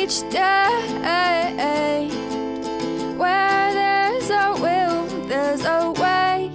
each day. Where there's a will, there's a way.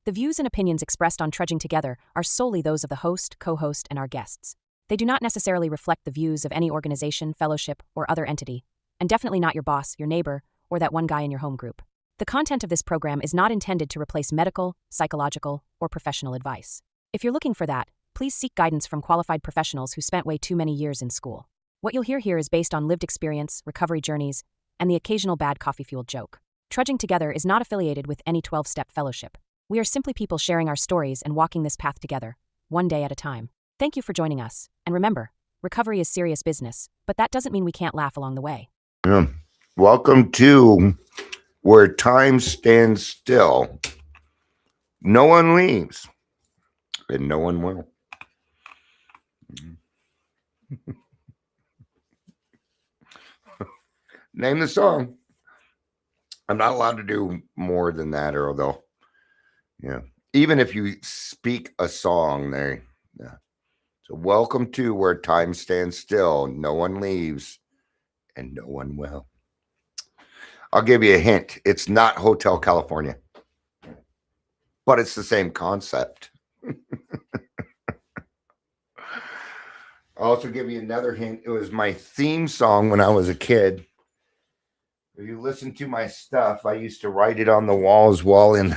The views and opinions expressed on Trudging Together are solely those of the host, co-host, and our guests. They do not necessarily reflect the views of any organization, fellowship, or other entity, and definitely not your boss, your neighbor, or that one guy in your home group. The content of this program is not intended to replace medical, psychological, or professional advice. If you're looking for that, please seek guidance from qualified professionals who spent way too many years in school. What you'll hear here is based on lived experience, recovery journeys, and the occasional bad coffee-fueled joke. Trudging Together is not affiliated with any 12-step fellowship. We are simply people sharing our stories and walking this path together, one day at a time. Thank you for joining us. And remember, recovery is serious business, but that doesn't mean we can't laugh along the way. Welcome to Where Time Stands Still. No one leaves, and no one will. Name the song. I'm not allowed to do more than that, or although, even if you speak a song there. Yeah. So welcome to Where Time Stands Still. No one leaves, and no one will. I'll give you a hint. It's not Hotel California, but it's the same concept. I'll also give you another hint. It was my theme song when I was a kid. If you listen to my stuff, I used to write it on the walls while in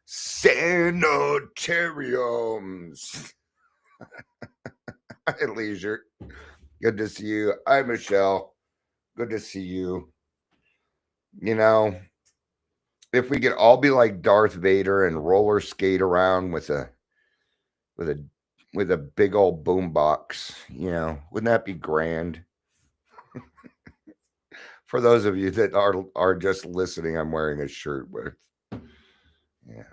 sanitariums. Hi, Leisure. Good to see you. Hi, Michelle. Good to see you. You know, if we could all be like Darth Vader and roller skate around with a big old boombox, wouldn't that be grand? For those of you that are just listening, I'm wearing a shirt with. Yeah.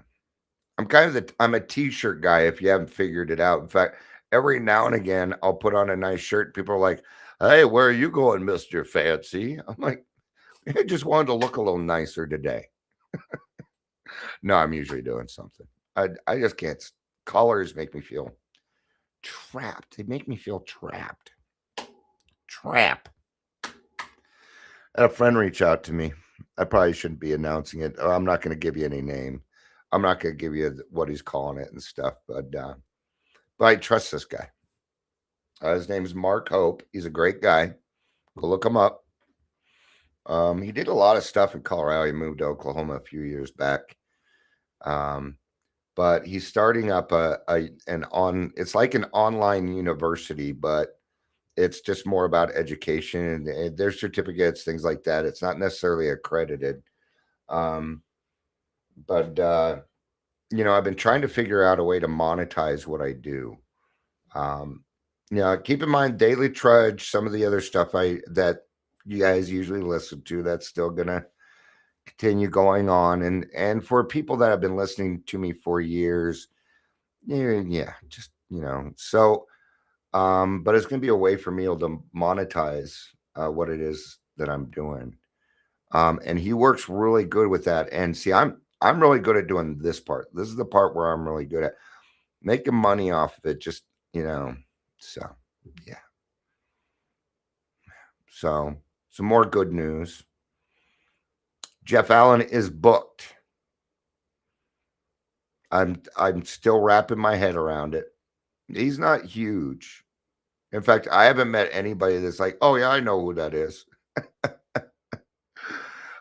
I'm a t-shirt guy, if you haven't figured it out. In fact, every now and again, I'll put on a nice shirt. People are like, "Hey, where are you going, Mr. Fancy?" I'm like, I just wanted to look a little nicer today. No, I'm usually doing something. I just can't. Colors make me feel trapped. They make me feel trapped. Trap. I had a friend reach out to me. I probably shouldn't be announcing it. I'm not going to give you any name. I'm not going to give you what he's calling it and stuff. But I trust this guy. His name is Mark Hope. He's a great guy. Go look him up. He did a lot of stuff in Colorado. He moved to Oklahoma a few years back. But he's starting up it's like an online university, but it's just more about education. And there's certificates, things like that. It's not necessarily accredited. But I've been trying to figure out a way to monetize what I do. Keep in mind Daily Trudge, some of the other stuff that you guys usually listen to, that's still gonna continue going on. And for people that have been listening to me for years, so but it's gonna be a way for me to monetize what it is that I'm doing. And he works really good with that. And see, I'm really good at doing this part. This is the part where I'm really good at making money off of it. Just, so yeah. So some more good news. Jeff Allen is booked. I'm still wrapping my head around it. He's not huge. In fact, I haven't met anybody that's like, "Oh yeah, I know who that is."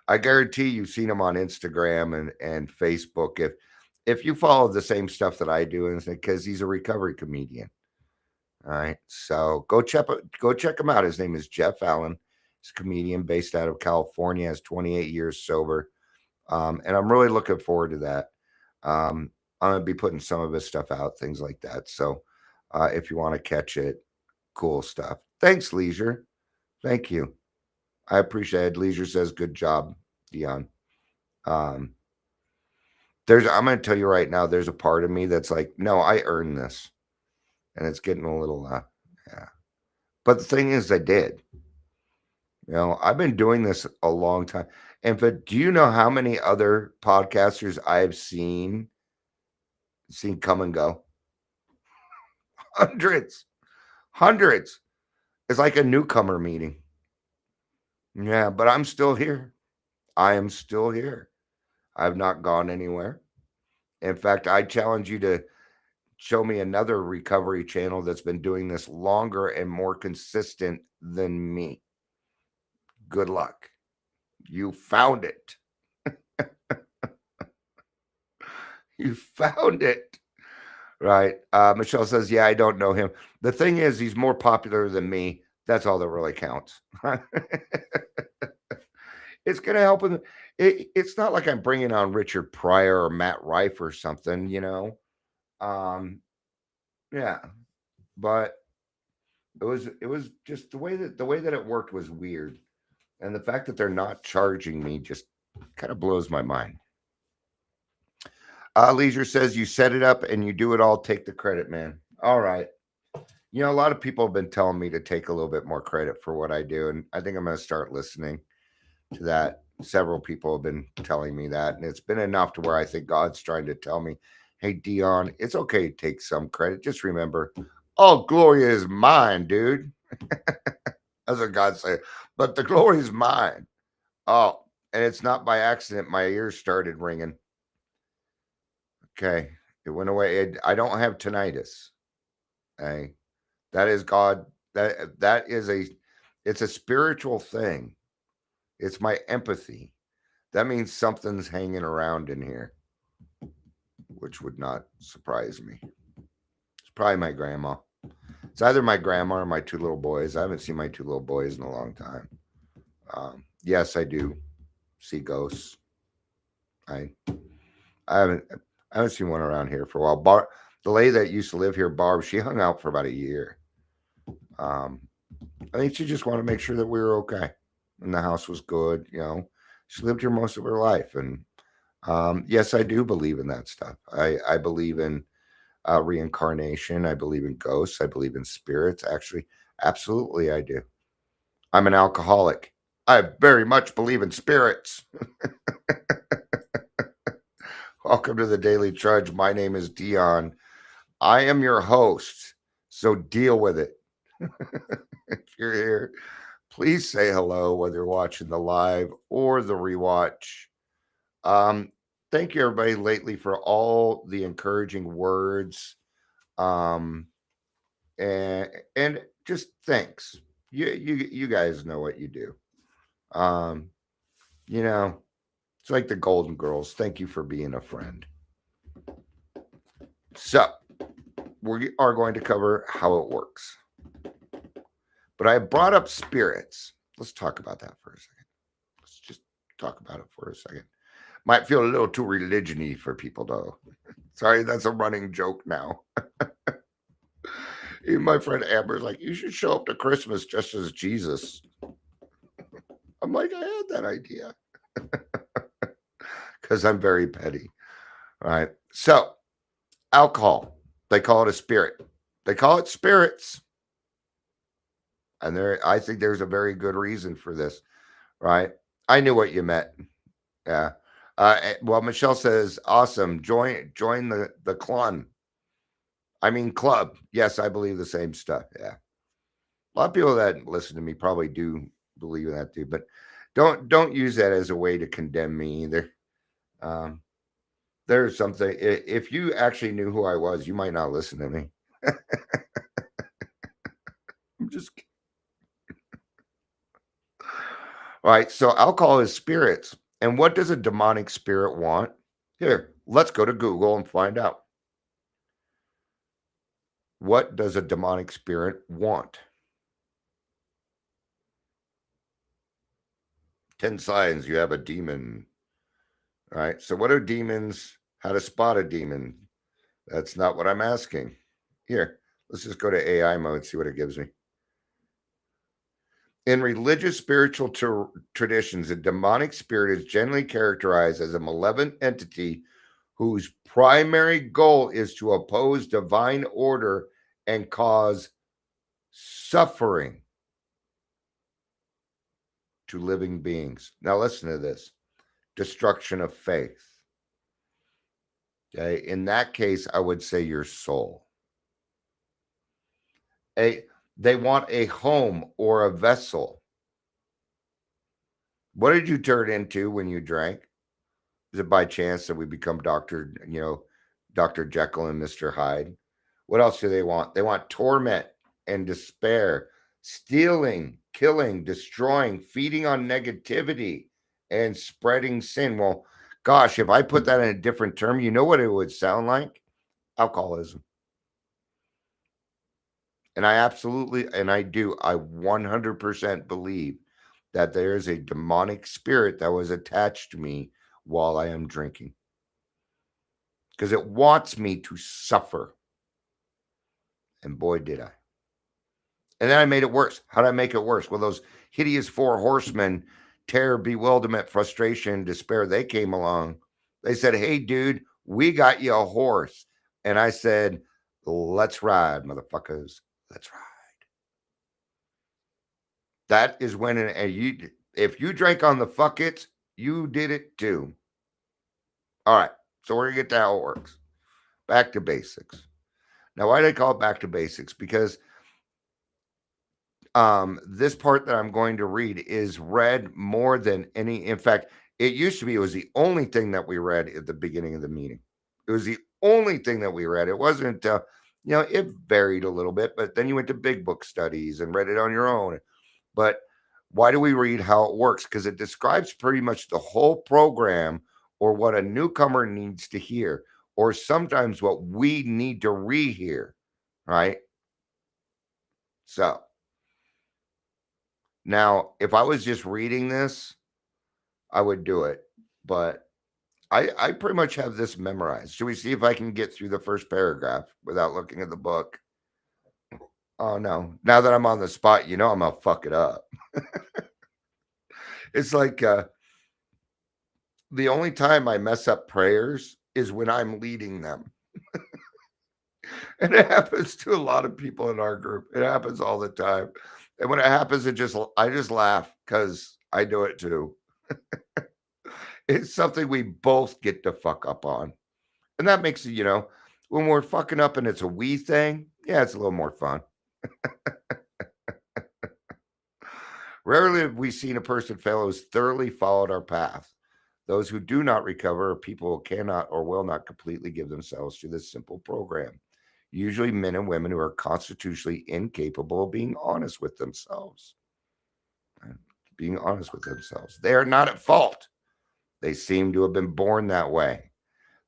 I guarantee you've seen him on Instagram and Facebook. If you follow the same stuff that I do, and because he's a recovery comedian. All right. So go check him out. His name is Jeff Allen. He's a comedian based out of California, has 28 years sober. And I'm really looking forward to that. I'm going to be putting some of his stuff out, things like that. So if you want to catch it, cool stuff. Thanks, Leisure. Thank you. I appreciate it. Leisure says, "Good job, Dion." I'm going to tell you right now, there's a part of me that's like, no, I earned this. And it's getting a little, yeah. But the thing is, I did. I've been doing this a long time. And do you know how many other podcasters I've seen come and go? Hundreds. It's like a newcomer meeting. Yeah, but I'm still here. I am still here. I've not gone anywhere. In fact, I challenge you to show me another recovery channel that's been doing this longer and more consistent than me. Good luck. You found it. You found it. Right. Michelle says, yeah, I don't know him. The thing is, he's more popular than me. That's all that really counts. It's going to help him. It's not like I'm bringing on Richard Pryor or Matt Rife or something, Um, yeah, but it was just the way that it worked was weird, and the fact that they're not charging me just kind of blows my mind. Leisure says you set it up and you do it all. Take the credit, man. All right. A lot of people have been telling me to take a little bit more credit for what I do, and I think I'm going to start listening to that. Several people have been telling me that, and it's been enough to where I think God's trying to tell me, hey, Dion, it's okay to take some credit. Just remember, all glory is mine, dude. That's what God said. But the glory is mine. Oh, and it's not by accident. My ears started ringing. Okay. It went away. I don't have tinnitus. Hey, that is God. It's a spiritual thing. It's my empathy. That means something's hanging around in here, which would not surprise me. It's probably my grandma. It's either my grandma or my two little boys. I haven't seen my two little boys in a long time. Yes, I do see ghosts. I I haven't seen one around here for a while. The lady that used to live here, Barb, she hung out for about a year. I think she just wanted to make sure that we were okay and the house was good. She lived here most of her life, and yes, I do believe in that stuff. I believe in reincarnation. I believe in ghosts. I believe in spirits. Actually, absolutely, I do. I'm an alcoholic. I very much believe in spirits. Welcome to the Daily Trudge. My name is Dion. I am your host, so deal with it. If you're here, please say hello, whether you're watching the live or the rewatch. Thank you, everybody, lately for all the encouraging words, and just thanks. You guys know what you do. Um, it's like the Golden Girls. Thank you for being a friend. So we are going to cover how it works. But I brought up spirits. Let's talk about that for a second. Let's just talk about it for a second. Might feel a little too religion-y for people, though. Sorry, that's a running joke now. Even my friend Amber's like, you should show up to Christmas just as Jesus. I'm like, I had that idea. Because I'm very petty. All right. So, alcohol. They call it a spirit. They call it spirits. And I think there's a very good reason for this. Right? I knew what you meant. Yeah. Well, Michelle says, awesome. Join the clun. I mean, club. Yes, I believe the same stuff. Yeah. A lot of people that listen to me probably do believe in that too, but don't use that as a way to condemn me either. There's something. If you actually knew who I was, you might not listen to me. I'm just kidding. All right. So alcohol is spirits. And what does a demonic spirit want? Here, let's go to Google and find out. What does a demonic spirit want? 10 signs you have a demon. All right. So what are demons? How to spot a demon? That's not what I'm asking. Here, let's just go to AI mode, see what it gives me. In religious spiritual traditions, a demonic spirit is generally characterized as a malevolent entity whose primary goal is to oppose divine order and cause suffering to living beings. Now, listen to this: destruction of faith. Okay, in that case, I would say your soul. They want a home or a vessel. What did you turn into when you drank? Is it by chance that we become Dr. Jekyll and Mr. Hyde? What else do they want? They want torment and despair, stealing, killing, destroying, feeding on negativity, and spreading sin. Well, gosh, if I put that in a different term, you know what it would sound like? Alcoholism. And I 100% believe that there is a demonic spirit that was attached to me while I am drinking. Because it wants me to suffer. And boy, did I. And then I made it worse. How did I make it worse? Well, those hideous four horsemen, terror, bewilderment, frustration, despair, they came along. They said, hey, dude, we got you a horse. And I said, let's ride, motherfuckers. Let's ride. That is when, if you drank on the fuck it, you did it too. All right. So we're going to get to how it works. Back to basics. Now, why do I call it back to basics? Because this part that I'm going to read is read more than any. In fact, it used to be, it was the only thing that we read at the beginning of the meeting. It was the only thing that we read. It wasn't, it varied a little bit, but then you went to big book studies and read it on your own. But why do we read how it works? Because it describes pretty much the whole program, or what a newcomer needs to hear, or sometimes what we need to rehear, right? So now, if I was just reading this, I would do it. But I pretty much have this memorized. Should we see if I can get through the first paragraph without looking at the book? Oh, no. Now that I'm on the spot, I'm going to fuck it up. It's like the only time I mess up prayers is when I'm leading them. And it happens to a lot of people in our group. It happens all the time. And when it happens, I just laugh because I do it too. It's something we both get to fuck up on. And that makes it, when we're fucking up and it's a we thing, yeah, it's a little more fun. Rarely have we seen a person fail who has thoroughly followed our path. Those who do not recover are people who cannot or will not completely give themselves to this simple program. Usually men and women who are constitutionally incapable of being honest with themselves. Being honest with themselves. They are not at fault. They seem to have been born that way.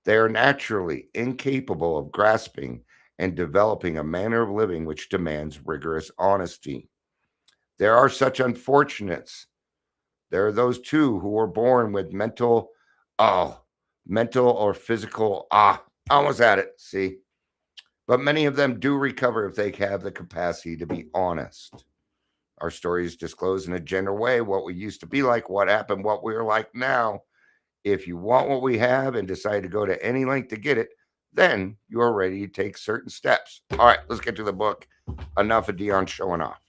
They are naturally incapable of grasping and developing a manner of living which demands rigorous honesty. There are such unfortunates. There are those too who were born with mental or physical, almost had it, see. But many of them do recover if they have the capacity to be honest. Our stories disclose in a general way what we used to be like, what happened, what we're like now. If you want what we have and decide to go to any length to get it, then you are ready to take certain steps. All right, let's get to the book. Enough of Dion showing off.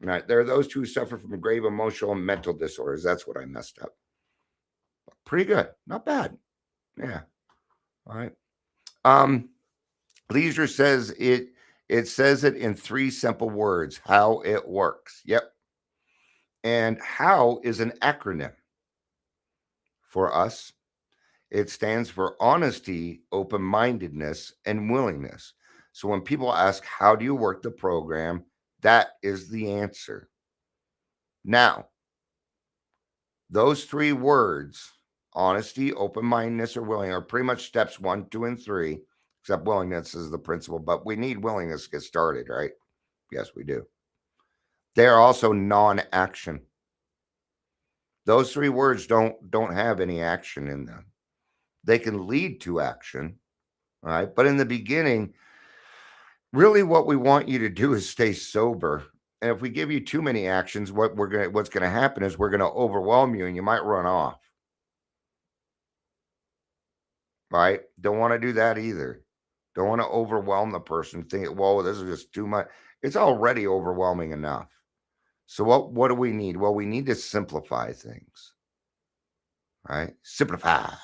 All right, there are those who suffer from grave emotional and mental disorders. That's what I messed up. Pretty good. Not bad. Yeah. All right. Leisure says it says it in 3 simple words, how it works. Yep. And how is an acronym for us. It stands for honesty, open-mindedness, and willingness. So when people ask, how do you work the program? That is the answer. Now, those 3 words, honesty, open-mindedness, or willing, are pretty much steps 1, 2, and 3, except willingness is the principle. But we need willingness to get started, right? Yes, we do. They are also non-action. Those 3 words don't have any action in them. They can lead to action, all right? But in the beginning, really what we want you to do is stay sober. And if we give you too many actions, what's going to happen is we're going to overwhelm you and you might run off. Right? Don't want to do that either. Don't want to overwhelm the person, think, whoa, this is just too much. It's already overwhelming enough. So what do we need? Well, we need to simplify things. Right? Simplifiable.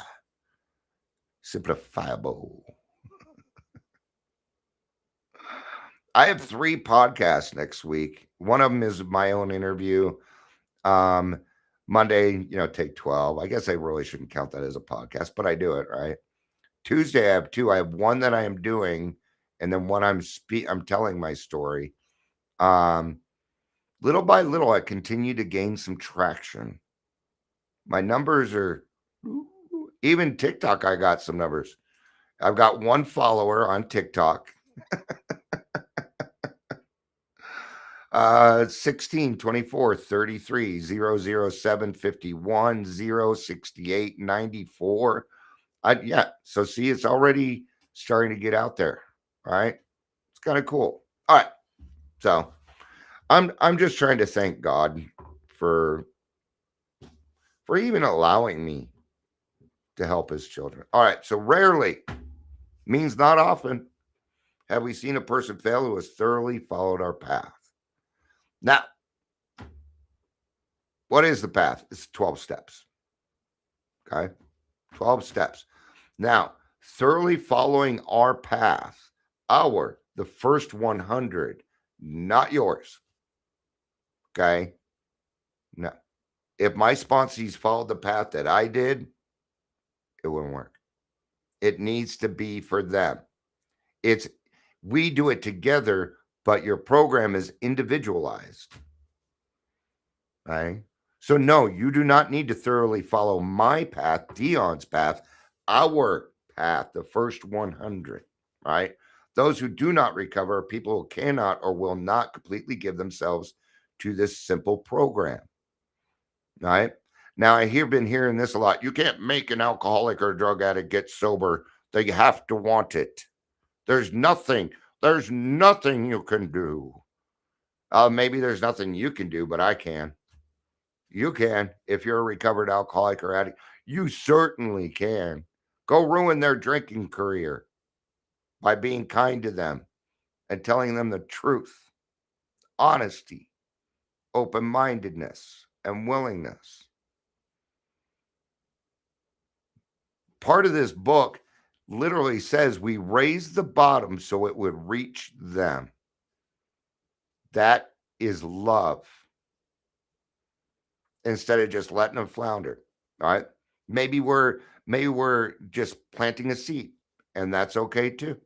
I have 3 podcasts next week. One of them is my own interview. Monday, take 12. I guess I really shouldn't count that as a podcast, but I do it, right? Tuesday, I have 2. I have one that I am doing, and then one I'm telling my story. Little by little, I continue to gain some traction. My numbers are, even TikTok, I got some numbers. I've got 1 follower on TikTok. 16 24 33 007 51 068 94. Yeah, so see, it's already starting to get out there. All right, it's kind of cool. All right, so I'm just trying to thank God for even allowing me to help his children. All right, so rarely means not often have we seen a person fail who has thoroughly followed our path. Now, what is the path? It's 12 steps. Okay, 12 steps. Now, thoroughly following our path, the first 100, not yours. Okay, no. If my sponsees followed the path that I did, it wouldn't work. It needs to be for them. We do it together, but your program is individualized. Right? So no, you do not need to thoroughly follow my path, Dion's path, our path, the first 100. Right? Those who do not recover are people who cannot or will not completely give themselves to this simple program. Right? Now, been hearing this a lot. You can't make an alcoholic or a drug addict get sober. They have to want it. There's nothing you can do. Maybe there's nothing you can do, but I can. You can. If you're a recovered alcoholic or addict, you certainly can. Go ruin their drinking career by being kind to them and telling them the truth, honesty, open-mindedness, and willingness. Part of this book literally says we raise the bottom so it would reach them. That is love. Instead of just letting them flounder. All right. Maybe we're just planting a seed, and that's okay too.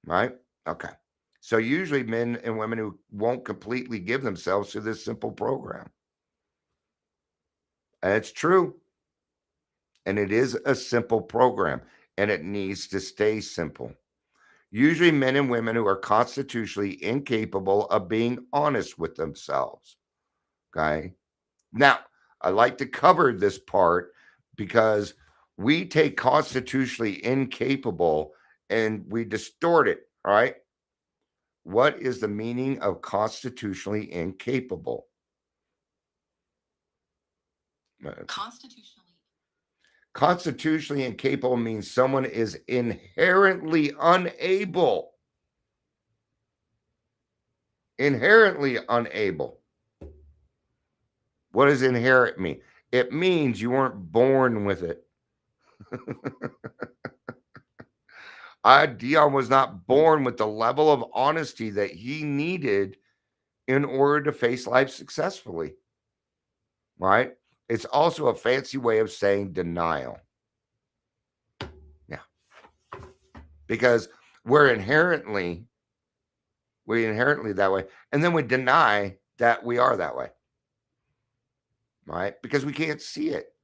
Right? Okay. So usually men and women who won't completely give themselves to this simple program. And it's true. And it is a simple program, and it needs to stay simple. Usually men and women who are constitutionally incapable of being honest with themselves. Okay. Now, I like to cover this part because we take constitutionally incapable and we distort it. All right. What is the meaning of constitutionally incapable? Constitutionally incapable means someone is inherently unable. Inherently unable. What does inherit mean? It means you weren't born with it. Dion was not born with the level of honesty that he needed in order to face life successfully. Right? It's also a fancy way of saying denial. Yeah. Because we're inherently that way. And then we deny that we are that way. Right? Because we can't see it.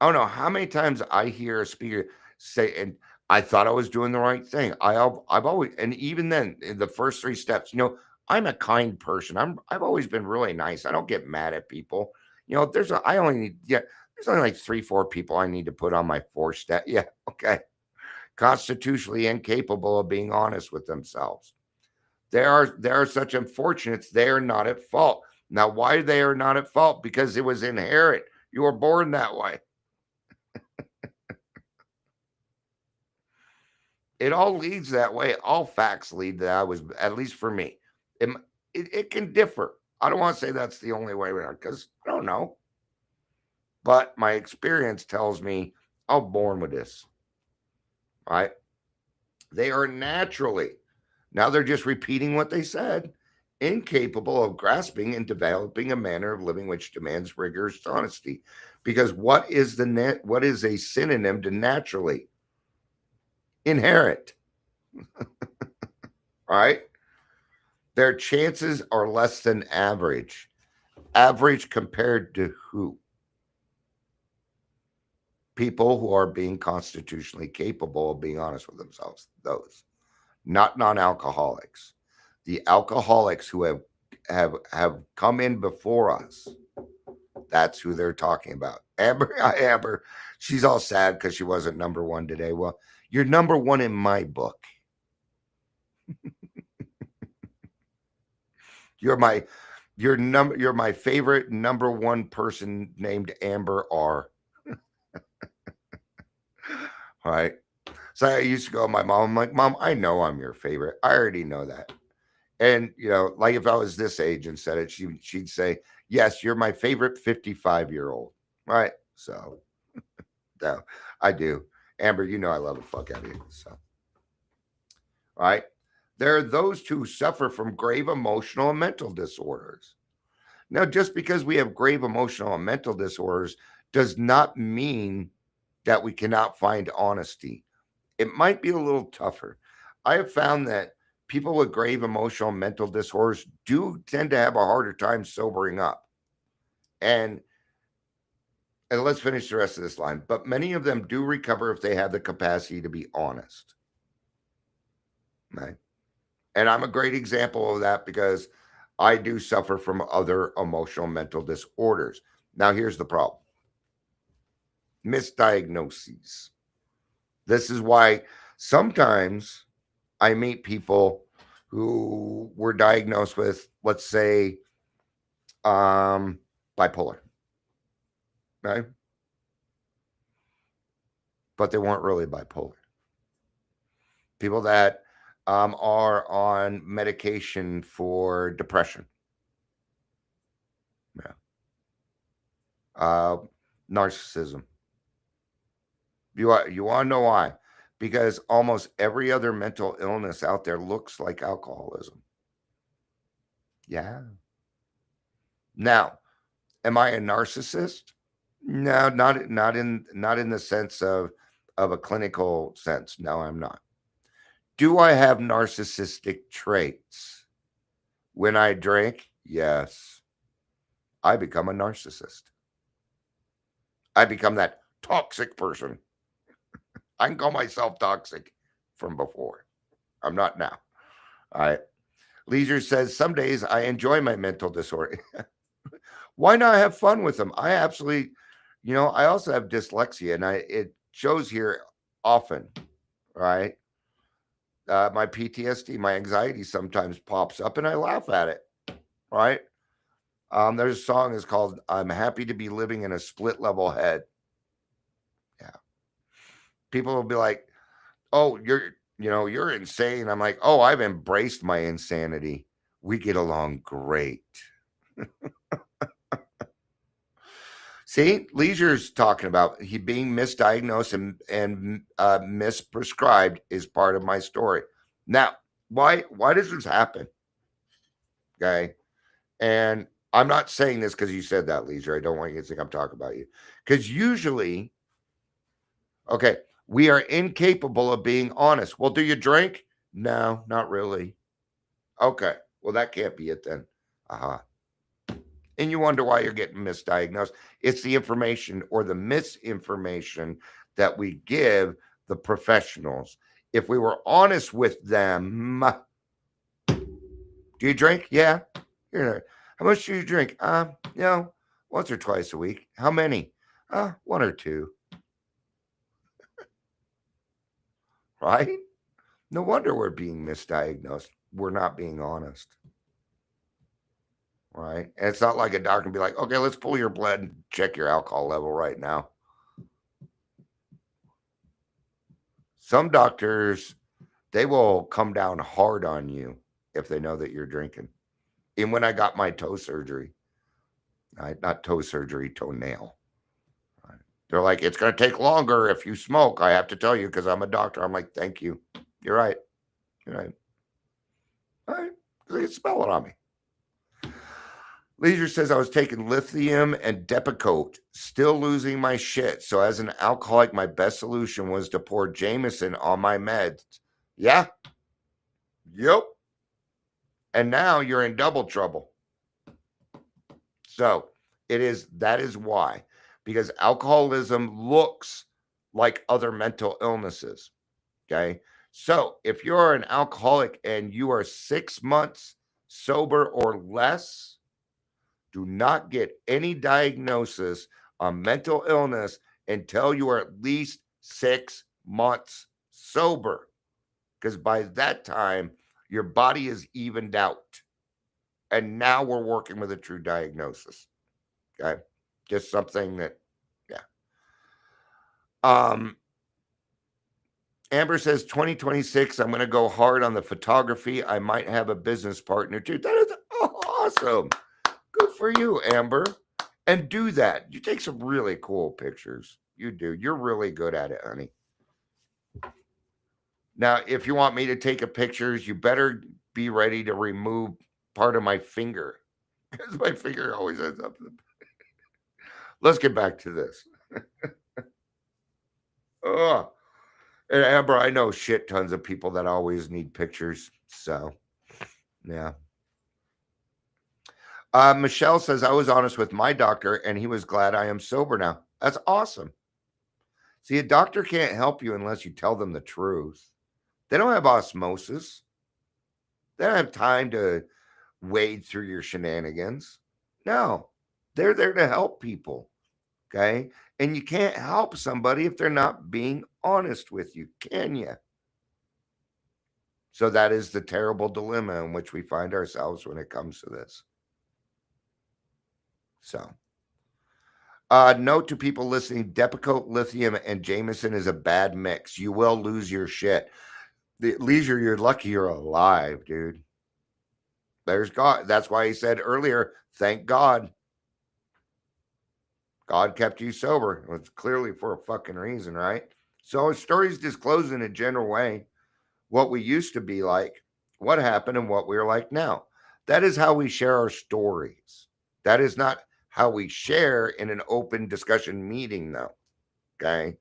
I don't know how many times I hear a speaker say, and I thought I was doing the right thing. I've always, and even then, in the first 3 steps, I'm a kind person. I've always been really nice. I don't get mad at people. There's only like 3-4 people I need to put on my 4 step. Yeah, okay. Constitutionally incapable of being honest with themselves. There are such unfortunates. They are not at fault. Now, why they are not at fault? Because it was inherent. You were born that way. It all leads that way. All facts lead that was, at least for me. It can differ. I don't want to say that's the only way around because I don't know. But my experience tells me I'm born with this. Right? They are naturally Now they're just repeating what they said, incapable of grasping and developing a manner of living which demands rigorous honesty. Because what is a synonym to naturally? Inherent. All right. Their chances are less than average. Average compared to who? People who are being constitutionally capable of being honest with themselves. Those, not non-alcoholics. The alcoholics who have come in before us. That's who they're talking about. Amber, she's all sad because she wasn't number one today. Well, you're number one in my book. You're my favorite number one person named Amber R. All right. So I used to go to my mom. I'm like, Mom, I know I'm your favorite. I already know that. And like if I was this age and said it, she'd say, yes, you're my favorite 55-year-old. Right. So no, I do. Amber, I love the fuck out of you. So all right. There are those who suffer from grave emotional and mental disorders. Now, just because we have grave emotional and mental disorders does not mean that we cannot find honesty. It might be a little tougher. I have found that people with grave emotional and mental disorders do tend to have a harder time sobering up. And let's finish the rest of this line. But many of them do recover if they have the capacity to be honest. Right? And I'm a great example of that because I do suffer from other emotional mental disorders. Now, here's the problem. Misdiagnoses. This is why sometimes I meet people who were diagnosed with, let's say, bipolar, right? But they weren't really bipolar. People that are on medication for depression. Yeah. Narcissism. You want to know why? Because almost every other mental illness out there looks like alcoholism. Yeah. Now, am I a narcissist? No, not in the sense of a clinical sense. No, I'm not. Do I have narcissistic traits? When I drink, yes. I become a narcissist. I become that toxic person. I can call myself toxic from before. I'm not now. All right. Leisure says, some days I enjoy my mental disorder. Why not have fun with them? I absolutely, I also have dyslexia and it shows here often, right? My PTSD, my anxiety sometimes pops up and I laugh at it, right? There's a song is called I'm Happy to Be Living in a Split Level Head. Yeah. People will be like, oh, you're insane. I'm like, oh, I've embraced my insanity. We get along great. See, Leisure's talking about he being misdiagnosed and misprescribed is part of my story. Now, why does this happen? Okay. And I'm not saying this because you said that, Leisure. I don't want you to think I'm talking about you. Because usually, okay, we are incapable of being honest. Well, do you drink? No, not really. Okay. Well, that can't be it then. And you wonder why you're getting misdiagnosed. It's the information or the misinformation that we give the professionals. If we were honest with them, do you drink? Yeah. How much do you drink? Once or twice a week. How many? One or two. Right? No wonder we're being misdiagnosed. We're not being honest. Right? And it's not like a doctor can be like, okay, let's pull your blood and check your alcohol level right now. Some doctors, they will come down hard on you if they know that you're drinking. And when I got my toe surgery, not toe surgery, toenail. Right? They're like, it's going to take longer if you smoke. I have to tell you because I'm a doctor. I'm like, thank you. You're right. You're right. All right. They can smell it on me. Leisure says I was taking lithium and Depakote, still losing my shit. So as an alcoholic, my best solution was to pour Jameson on my meds. Yeah. Yep. And now you're in double trouble. So that is why. Because alcoholism looks like other mental illnesses. Okay. So if you're an alcoholic and you are 6 months sober or less, do not get any diagnosis on mental illness until you are at least 6 months sober. Because by that time, your body is evened out. And now we're working with a true diagnosis. Okay. Just something that, yeah. Amber says 2026, I'm going to go hard on the photography. I might have a business partner too. That is awesome. Good for you, Amber. And do that. You take some really cool pictures. You do. You're really good at it, honey. Now, if you want me to take a pictures, you better be ready to remove part of my finger. Because my finger always ends up. Let's get back to this. Oh. And Amber, I know shit tons of people that always need pictures. So, yeah. Michelle says, I was honest with my doctor and he was glad I am sober now. That's awesome. See, a doctor can't help you unless you tell them the truth. They don't have osmosis. They don't have time to wade through your shenanigans. No, they're there to help people. Okay. And you can't help somebody if they're not being honest with you, can you? So that is the terrible dilemma in which we find ourselves when it comes to this. So, note to people listening, Depakote, lithium, and Jameson is a bad mix. You will lose your shit. The Leisure, you're lucky you're alive, dude. There's God. That's why he said earlier, thank God. God kept you sober. It's clearly for a fucking reason, right? So stories disclose in a general way what we used to be like, what happened, and what we're like now. That is how we share our stories. That is not how we share in an open discussion meeting, though. Okay?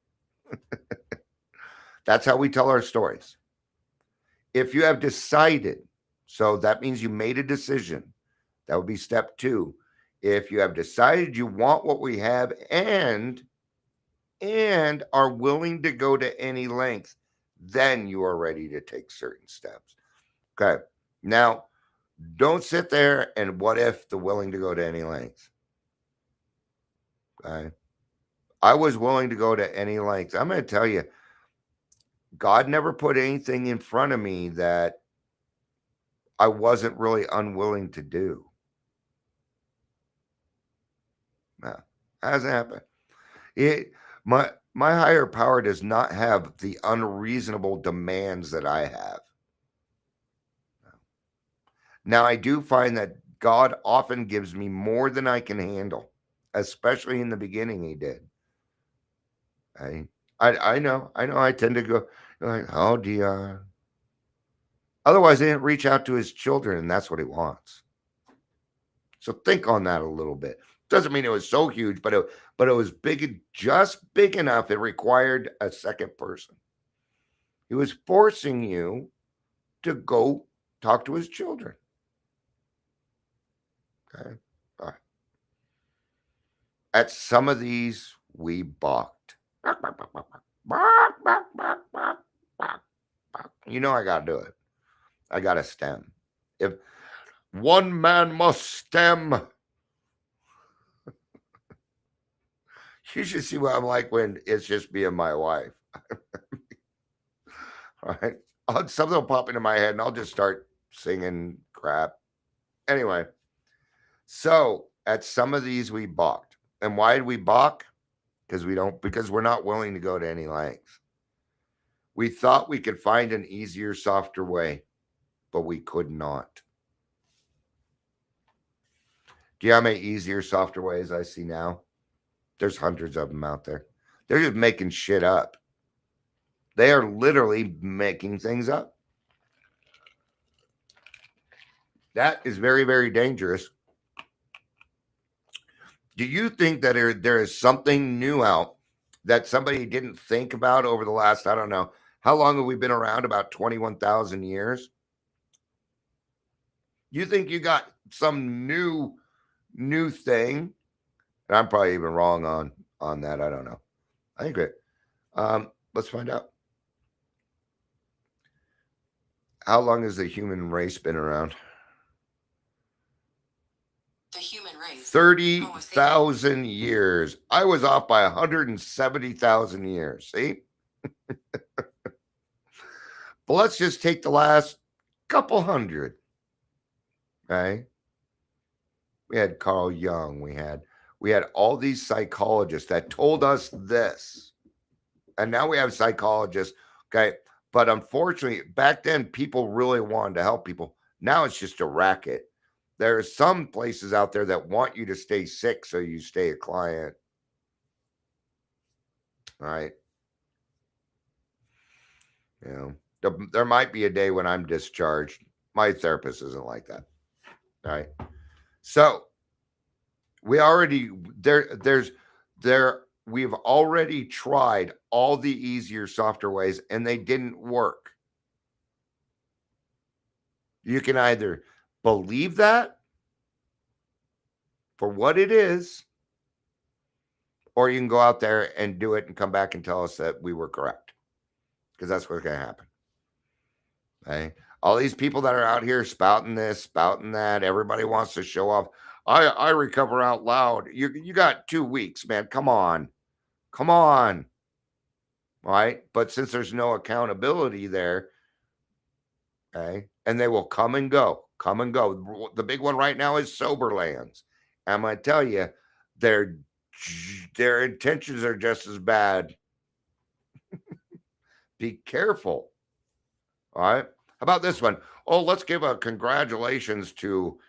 That's how we tell our stories. If you have decided, so that means you made a decision. That would be step 2. If you have decided you want what we have and are willing to go to any length, then you are ready to take certain steps. Okay. Now, don't sit there and what if the willing to go to any length. Okay. I was willing to go to any length. I'm going to tell you, God never put anything in front of me that I wasn't really unwilling to do. No, hasn't happened. My higher power does not have the unreasonable demands that I have. Now, I do find that God often gives me more than I can handle, especially in the beginning. He did. I know. I tend to go like, oh dear. Otherwise, they didn't reach out to his children, and that's what he wants. So think on that a little bit. Doesn't mean it was so huge, but it was big, just big enough. It required a second person. He was forcing you to go talk to his children. Okay. All right. At some of these, we balked. You know I gotta do it. I gotta stem. If one man must stem. You should see what I'm like when it's just me and my wife. All right. Something will pop into my head and I'll just start singing crap. Anyway, so at some of these we balked. And why did we balk? Because we're not willing to go to any lengths. We thought we could find an easier, softer way, but we could not. Do you know how many easier, softer ways I see now? There's hundreds of them out there. They're just making shit up. They are literally making things up. That is very, very dangerous. Do you think that there is something new out that somebody didn't think about over the last, I don't know, how long have we been around? About 21,000 years? You think you got some new thing? And I'm probably even wrong on that. I don't know. I think it. Let's find out. How long has the human race been around? The human race. 30,000 years. I was off by 170,000 years. See? But let's just take the last couple hundred. Okay. We had Carl Jung. We had all these psychologists that told us this. And now we have psychologists. Okay. But unfortunately, back then, people really wanted to help people. Now it's just a racket. There are some places out there that want you to stay sick so you stay a client. All right. You know, there might be a day when I'm discharged. My therapist isn't like that. All right. So we already we've already tried all the easier, softer ways, and they didn't work. You can either believe that for what it is, or you can go out there and do it and come back and tell us that we were correct, because that's what's going to happen. Okay. All these people that are out here spouting this, spouting that, everybody wants to show off. I recover out loud. You got 2 weeks, man. Come on. All right. But since there's no accountability there, okay, and they will come and go. The big one right now is Soberlands. I'm going to tell you, their intentions are just as bad. Be careful. All right. How about this one? Oh, let's give a congratulations to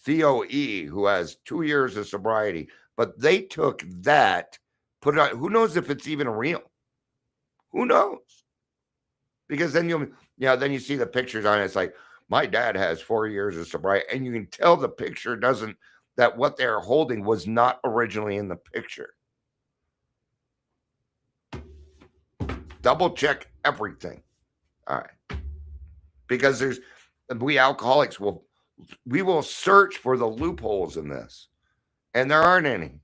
Theo E., who has 2 years of sobriety. But they took that, put it on. Who knows if it's even real? Who knows? Because then then you see the pictures on it. It's like, my dad has 4 years of sobriety. And you can tell the picture that what they're holding was not originally in the picture. Double check everything. All right. Because we alcoholics will search for the loopholes in this. And there aren't any.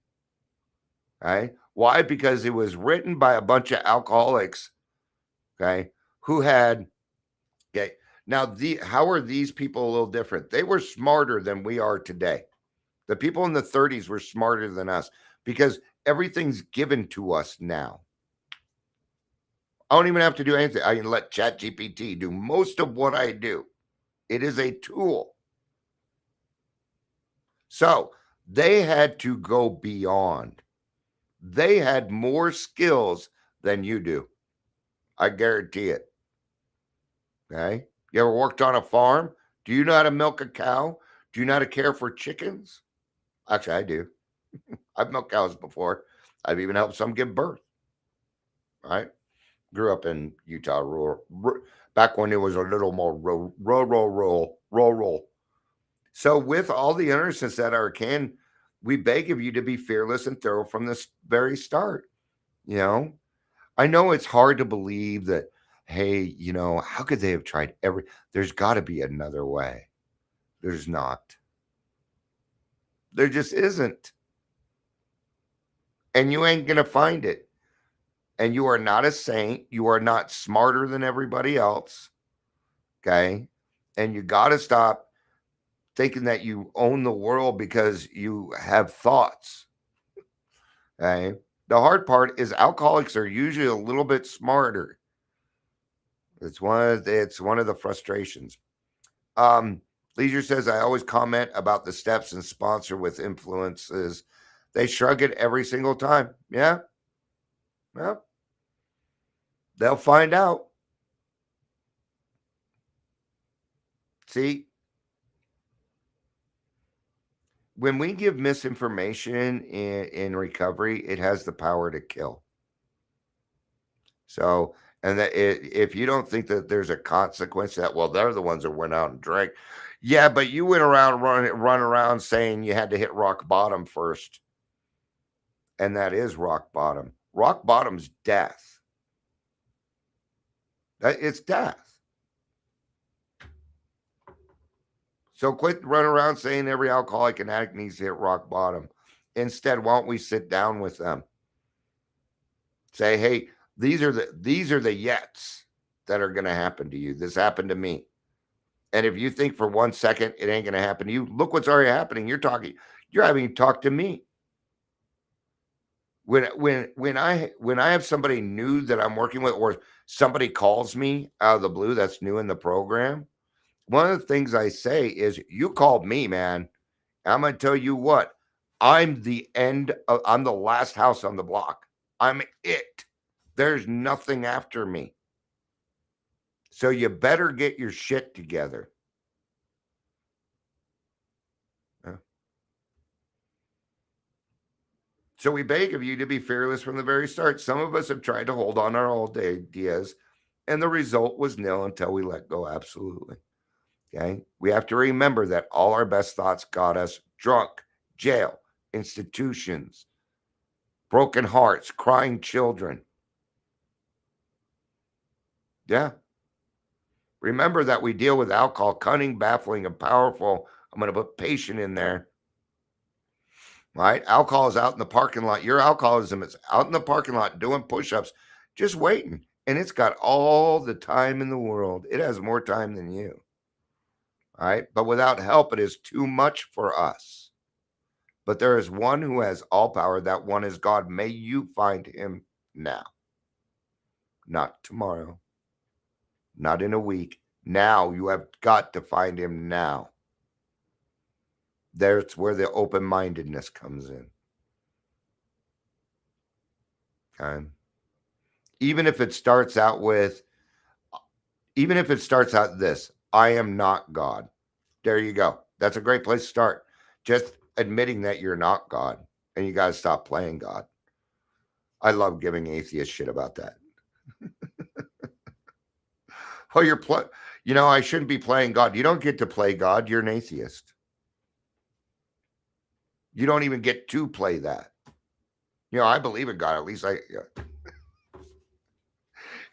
Okay. Why? Because it was written by a bunch of alcoholics, okay, who had, okay. Now, how are these people a little different? They were smarter than we are today. The people in the 30s were smarter than us because everything's given to us now. I don't even have to do anything. I can let ChatGPT do most of what I do. It is a tool. So they had to go beyond. They had more skills than you do. I guarantee it. Okay? You ever worked on a farm? Do you know how to milk a cow? Do you know how to care for chickens? Actually, I do. I've milked cows before. I've even helped some give birth. Right? Grew up in Utah, rural, back when it was a little more rural. So with all the innocence that are can, we beg of you to be fearless and thorough from this very start. You know, I know it's hard to believe that, hey, how could they have tried there's got to be another way. There's not. There just isn't. And you ain't going to find it. And you are not a saint. You are not smarter than everybody else. Okay. And you got to stop thinking that you own the world because you have thoughts. Okay. The hard part is alcoholics are usually a little bit smarter. It's one of the frustrations. Leisure says, I always comment about the steps and sponsor with influences. They shrug it every single time. Yeah. Well, they'll find out. See, when we give misinformation in recovery, it has the power to kill. So, and that if you don't think that there's a consequence that, well, they're the ones that went out and drank. Yeah, but you went around run around saying you had to hit rock bottom first. And that is rock bottom. Rock bottom's death. It's death. So quit running around saying every alcoholic and addict needs to hit rock bottom. Instead, why don't we sit down with them? Say, hey, these are the yets that are going to happen to you. This happened to me. And if you think for 1 second it ain't going to happen to you, look what's already happening. You're having talked to me. When I have somebody new that I'm working with, or somebody calls me out of the blue that's new in the program, one of the things I say is, you called me, man. I'm going to tell you what, I'm the last house on the block. I'm it. There's nothing after me. So you better get your shit together. So we beg of you to be fearless from the very start. Some of us have tried to hold on our old ideas, and the result was nil until we let go. Absolutely. Okay. We have to remember that all our best thoughts got us drunk, jail, institutions, broken hearts, crying children. Yeah. Remember that we deal with alcohol, cunning, baffling, and powerful. I'm going to put patient in there. Right? Alcohol is out in the parking lot. Your alcoholism is out in the parking lot doing push-ups, just waiting. And it's got all the time in the world. It has more time than you. All right? But without help, it is too much for us. But there is one who has all power. That one is God. May you find him now. Not tomorrow. Not in a week. Now. You have got to find him now. That's where the open-mindedness comes in. Okay. Even if it starts out this, I am not God. There you go. That's a great place to start. Just admitting that you're not God, and you got to stop playing God. I love giving atheists shit about that. Well, I shouldn't be playing God. You don't get to play God. You're an atheist. You don't even get to play that. I believe in God. At least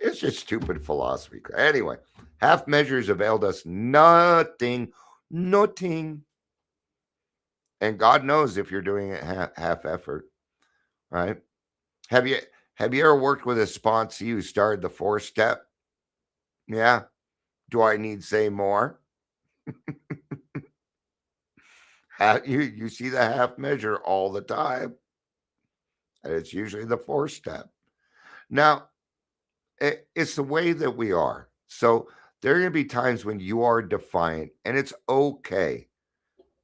it's just stupid philosophy. Anyway, half measures availed us nothing. Nothing. And God knows if you're doing it half effort, right? Have you ever worked with a sponsee who started the 4-step? Yeah. Do I need to say more? You see the half measure all the time. And it's usually the 4-step. Now, it's the way that we are. So there are going to be times when you are defiant, and it's okay.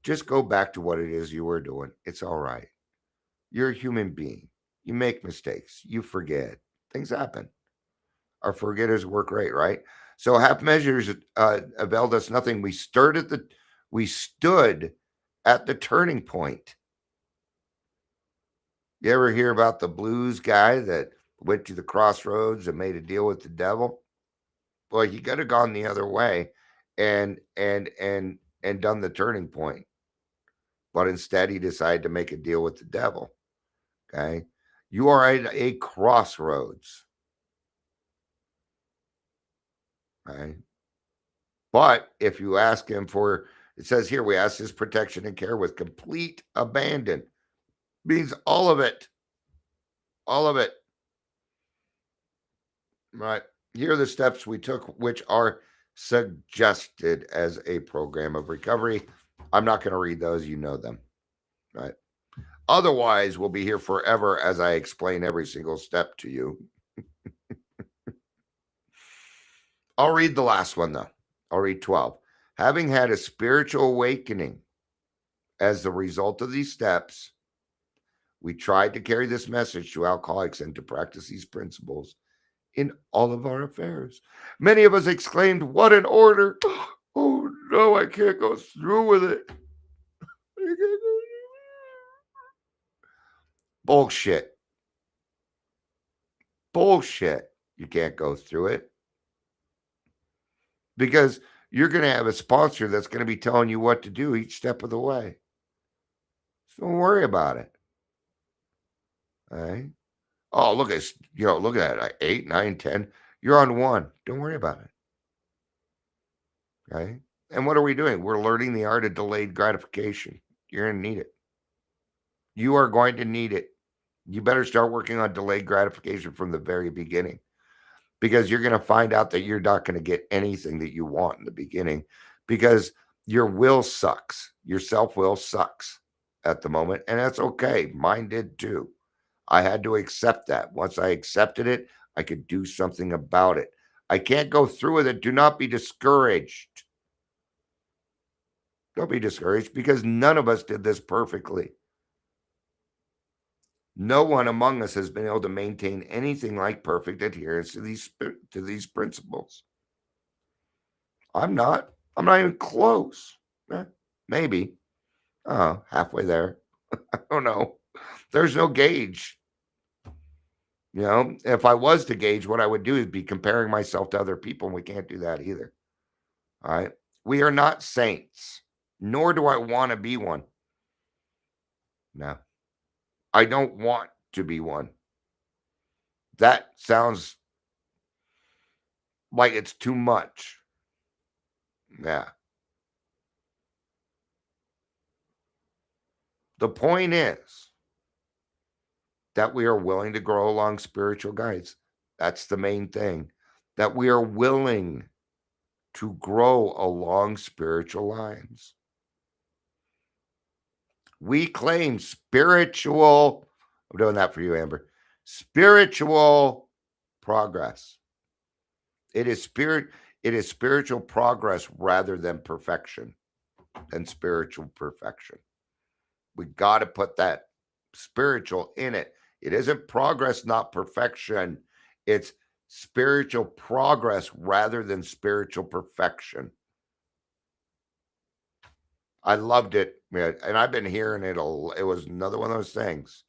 Just go back to what it is you were doing. It's all right. You're a human being. You make mistakes. You forget. Things happen. Our forgetters work great, right? So half measures availed us nothing. We stood at the turning point. You ever hear about the blues guy that went to the crossroads and made a deal with the devil? Well, he could have gone the other way and done the turning point. But instead, he decided to make a deal with the devil. Okay. You are at a crossroads. Right. But if you ask him it says here, we ask his protection and care with complete abandon. Means all of it. All of it. Right. Here are the steps we took, which are suggested as a program of recovery. I'm not going to read those. You know them. Right. Otherwise, we'll be here forever as I explain every single step to you. I'll read the last one, though. I'll read 12. Having had a spiritual awakening as the result of these steps, we tried to carry this message to alcoholics and to practice these principles in all of our affairs. Many of us exclaimed, "What an order! Oh no, I can't go through with it." Bullshit. Bullshit. You can't go through it. Because you're going to have a sponsor that's going to be telling you what to do each step of the way. So don't worry about it. All right. Oh, look at look at that. 8, 9, 10. You're on 1. Don't worry about it. Okay. And what are we doing? We're learning the art of delayed gratification. You're going to need it. You are going to need it. You better start working on delayed gratification from the very beginning, because you're going to find out that you're not going to get anything that you want in the beginning, because your will sucks. Your self-will sucks at the moment. And that's okay. Mine did too. I had to accept that. Once I accepted it, I could do something about it. I can't go through with it. Do not be discouraged. Don't be discouraged, because none of us did this perfectly. No one among us has been able to maintain anything like perfect adherence to these principles. I'm not even close. Maybe. Halfway there. I don't know. There's no gauge. If I was to gauge, what I would do is be comparing myself to other people, and we can't do that either. All right. We are not saints, nor do I want to be one. No. I don't want to be one. That sounds like it's too much. Yeah. The point is that we are willing to grow along spiritual guides. That's the main thing. That we are willing to grow along spiritual lines. We claim spiritual, I'm doing that for you, Amber, spiritual progress. It is spiritual progress rather than perfection, than spiritual perfection. We got to put that spiritual in it. It isn't progress, not perfection. It's spiritual progress rather than spiritual perfection. I loved it, and I've been hearing it. It was another one of those things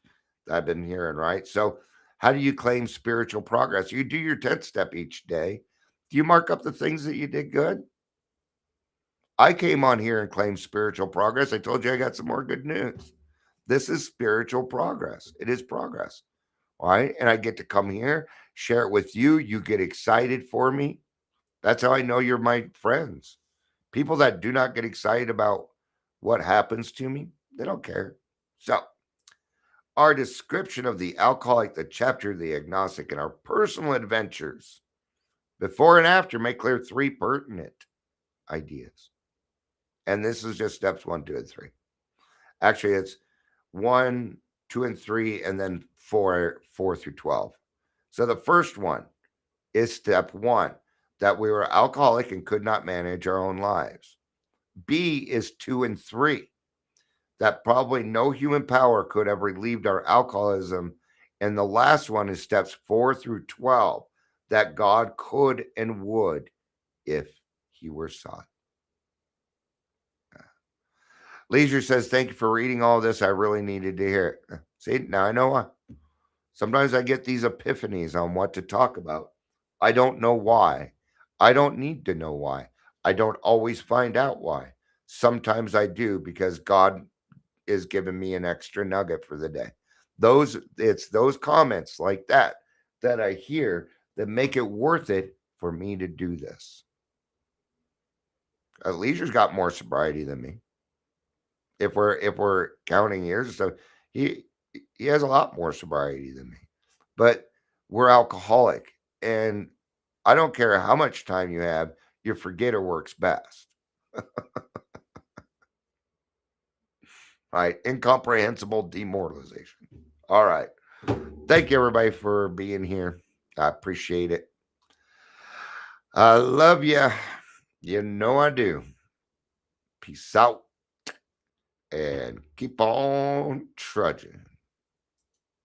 that I've been hearing, right? So how do you claim spiritual progress? You do your 10th step each day. Do you mark up the things that you did good? I came on here and claimed spiritual progress. I told you I got some more good news. This is spiritual progress. It is progress, all right? And I get to come here, share it with you. You get excited for me. That's how I know you're my friends. People that do not get excited about what happens to me, they don't care. So, our description of the alcoholic, the chapter of the agnostic, and our personal adventures before and after make clear 3 pertinent ideas. And this is just steps 1, 2, and 3. Actually, it's 1, 2, and 3, and then 4 through 12. So the first one is step 1, that we were alcoholic and could not manage our own lives. B is 2 and 3, that probably no human power could have relieved our alcoholism. And the last one is steps 4 through 12, that God could and would if he were sought. Leisure says, thank you for reading all this. I really needed to hear it. See, now I know why. Sometimes I get these epiphanies on what to talk about. I don't know why. I don't need to know why. I don't always find out why. Sometimes I do, because God is giving me an extra nugget for the day. It's those comments like that I hear that make it worth it for me to do this. Leisure's got more sobriety than me. If we're counting years and stuff, he has a lot more sobriety than me. But we're alcoholic, and I don't care how much time you have, your forgetter works best. Right? Incomprehensible demoralization. All right. Thank you, everybody, for being here. I appreciate it. I love you. You know I do. Peace out. And keep on trudging.